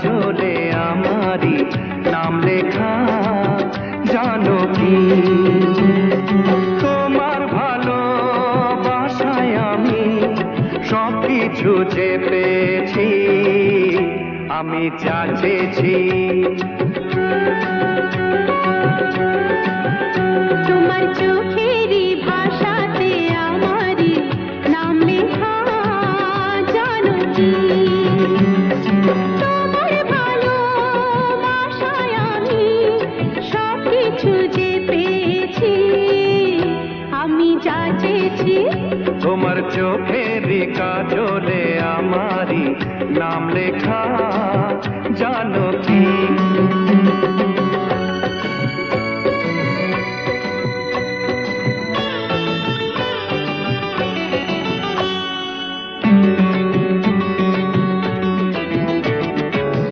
কাজলে আমারি নাম লেখা জানো কি? তোমার ভালোবাসায় আমি সবকিছু যে পেয়েছি, আমি যা চেয়েছি। তোমার চোখেরই ভাষাতে আমারই নাম লেখা জানো কি? তোমার ভালোবাসায় আমি সবকিছু যে পেয়েছি, আমি যা চেয়েছি। তোমার চোখেরই কাজলে আমারি নাম লেখা জানো কি?